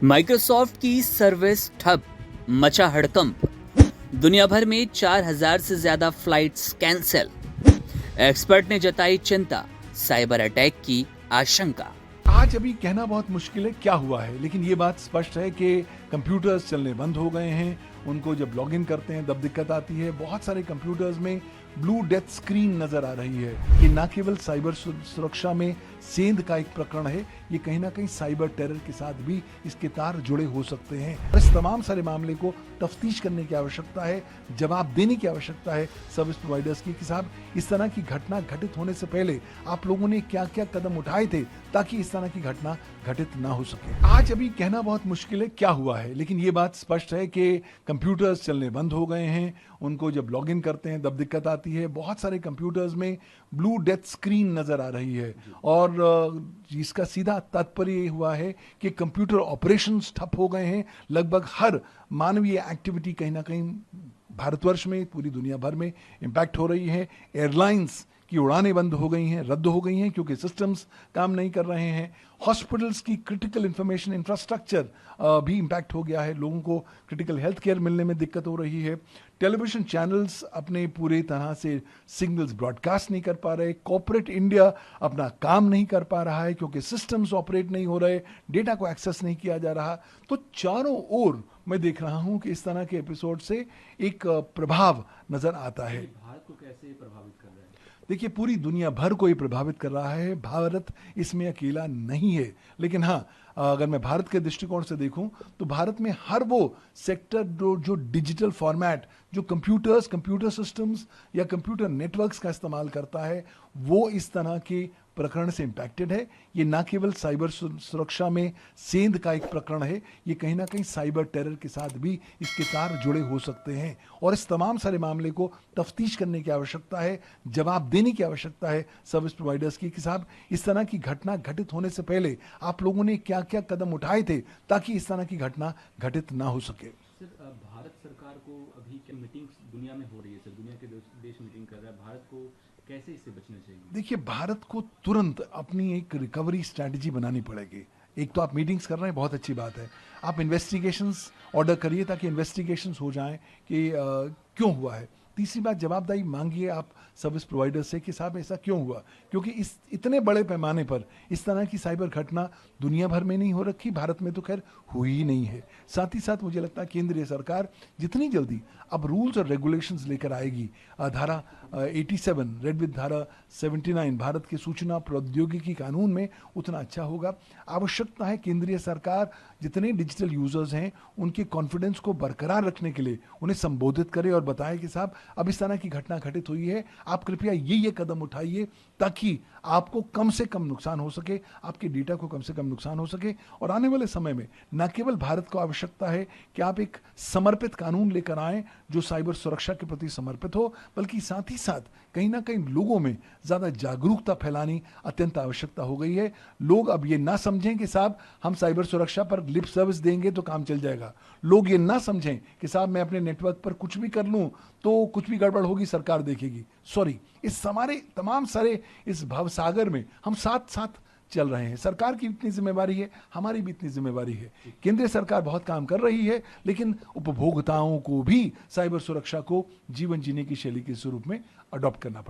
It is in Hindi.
माइक्रोसॉफ्ट की सर्विस ठप, मचा हड़कंप। दुनिया भर में 4,000 से ज्यादा फ्लाइट्स कैंसिल। एक्सपर्ट ने जताई चिंता, साइबर अटैक की आशंका। आज अभी कहना बहुत मुश्किल है क्या हुआ है, लेकिन ये बात स्पष्ट है कि कंप्यूटर्स चलने बंद हो गए हैं। उनको जब लॉगिन करते हैं तब दिक्कत आती है। बहुत सारे कंप्यूटर्स में ब्लू डेथ स्क्रीन नजर आ रही है। ये ना केवल साइबर सुरक्षा में सेंध का एक प्रकरण है, ये कहीं ना कहीं साइबर टेरर के साथ भी इसके तार जुड़े हो सकते हैं। इस तमाम सारे मामले को तफ्तीश करने की आवश्यकता है, जवाब देने की आवश्यकता है सर्विस प्रोवाइडर्स की कि साहब इस तरह की घटना घटित होने से पहले आप लोगों ने क्या क्या कदम उठाए थे ताकि इस तरह की घटना घटित ना हो सके। आज अभी कहना बहुत मुश्किल है क्या हुआ है, लेकिन ये बात स्पष्ट है कि कंप्यूटर्स चलने बंद हो गए हैं। उनको जब लॉगिन करते हैं तब दिक्कत आती है। बहुत सारे कंप्यूटर्स में ब्लू डेथ स्क्रीन नजर आ रही है और इसका सीधा तात्पर्य ये हुआ है कि कंप्यूटर ऑपरेशंस ठप हो गए हैं। लगभग हर मानवीय एक्टिविटी कहीं ना कहीं भारतवर्ष में, पूरी दुनिया भर में इम्पैक्ट हो रही है। एयरलाइंस की उड़ानें बंद हो गई हैं, रद्द हो गई हैं क्योंकि सिस्टम्स काम नहीं कर रहे हैं। हॉस्पिटल्स की क्रिटिकल इंफॉर्मेशन इंफ्रास्ट्रक्चर भी इम्पैक्ट हो गया है। लोगों को क्रिटिकल हेल्थ केयर मिलने में दिक्कत हो रही है। टेलीविजन चैनल्स अपने पूरे तरह से सिग्नल्स ब्रॉडकास्ट नहीं कर पा रहे। कॉर्पोरेट इंडिया अपना काम नहीं कर पा रहा है क्योंकि सिस्टम्स ऑपरेट नहीं हो रहे, डेटा को एक्सेस नहीं किया जा रहा। तो चारों ओर मैं देख रहा हूं कि इस तरह के एपिसोड से एक प्रभाव नजर आता है। भारत को कैसे प्रभावित कर रहा है? देखिए, पूरी दुनिया भर को ये प्रभावित कर रहा है। भारत इसमें अकेला नहीं है, लेकिन हाँ, अगर मैं भारत के दृष्टिकोण से देखूं तो भारत में हर वो सेक्टर जो डिजिटल फॉर्मेट, जो कंप्यूटर सिस्टम्स या कंप्यूटर नेटवर्क्स का इस्तेमाल करता है, वो इस तरह के प्रकरण से इम्पैक्टेड है। ये ना केवल साइबर सुरक्षा में सेंध का एक प्रकरण है, ये कहीं ना कहीं साइबर टेरर के साथ भी इसके तार जुड़े हो सकते हैं। और इस तमाम सारे मामले को तफ्तीश करने की आवश्यकता है, जवाब देने की आवश्यकता है सर्विस प्रोवाइडर्स की कि साहब इस तरह की घटना घटित होने से पहले आप लोगों ने क्या क्या कदम उठाए थे ताकि इस तरह की घटना घटित ना हो सके। सर, भारत सरकार को अभी क्या मीटिंग्स दुनिया में हो रही है? सर, दुनिया के देश मीटिंग कर रहा है, भारत को कैसे इससे बचना चाहिए? देखिए, भारत को तुरंत अपनी एक रिकवरी स्ट्रैटेजी बनानी पड़ेगी। एक तो आप मीटिंग्स कर रहे हैं, बहुत अच्छी बात है। आप इन्वेस्टिगेशंस ऑर्डर करिए ताकि इन्वेस्टिगेशंस हो जाएं कि क्यों हुआ है। तीसरी बात, जवाबदारी मांगिए आप सर्विस प्रोवाइडर से कि साहब ऐसा क्यों हुआ, क्योंकि इस इतने बड़े पैमाने पर इस तरह की साइबर घटना दुनिया भर में नहीं हो रखी, भारत में तो खैर हुई ही नहीं है। साथ ही साथ मुझे लगता है केंद्रीय सरकार जितनी जल्दी अब रूल्स और रेगुलेशंस लेकर आएगी, धारा 87 रेड विद धारा 79 भारत के सूचना प्रौद्योगिकी कानून में, उतना अच्छा होगा। आवश्यकता है केंद्रीय सरकार जितने डिजिटल यूजर्स हैं उनके कॉन्फिडेंस को बरकरार रखने के लिए उन्हें संबोधित करे और बताए कि साहब अब इस तरह की घटना घटित हुई है, आप कृपया ये कदम उठाइए ताकि आपको कम से कम नुकसान हो सके, आपके डेटा को कम से कम नुकसान हो सके। और आने वाले समय में न केवल भारत को आवश्यकता है कि आप एक समर्पित कानून लेकर आएं जो साइबर सुरक्षा के प्रति समर्पित हो, बल्कि साथ ही साथ कहीं ना कहीं लोगों में ज्यादा जागरूकता फैलानी अत्यंत आवश्यकता हो गई है। लोग अब ये ना समझें कि साहब हम साइबर सुरक्षा पर लिप सर्विस देंगे तो काम चल जाएगा। लोग ये ना समझें कि साहब मैं अपने नेटवर्क पर कुछ भी कर लूं तो कुछ भी गड़बड़ होगी, सरकार देखेगी। सॉरी, इस हमारे तमाम सारे इस भवसागर में हम साथ साथ चल रहे हैं। सरकार की इतनी जिम्मेवारी है, हमारी भी इतनी जिम्मेवारी है। केंद्रीय सरकार बहुत काम कर रही है, लेकिन उपभोक्ताओं को भी साइबर सुरक्षा को जीवन जीने की शैली के स्वरूप में अडॉप्ट करना पड़ेगा।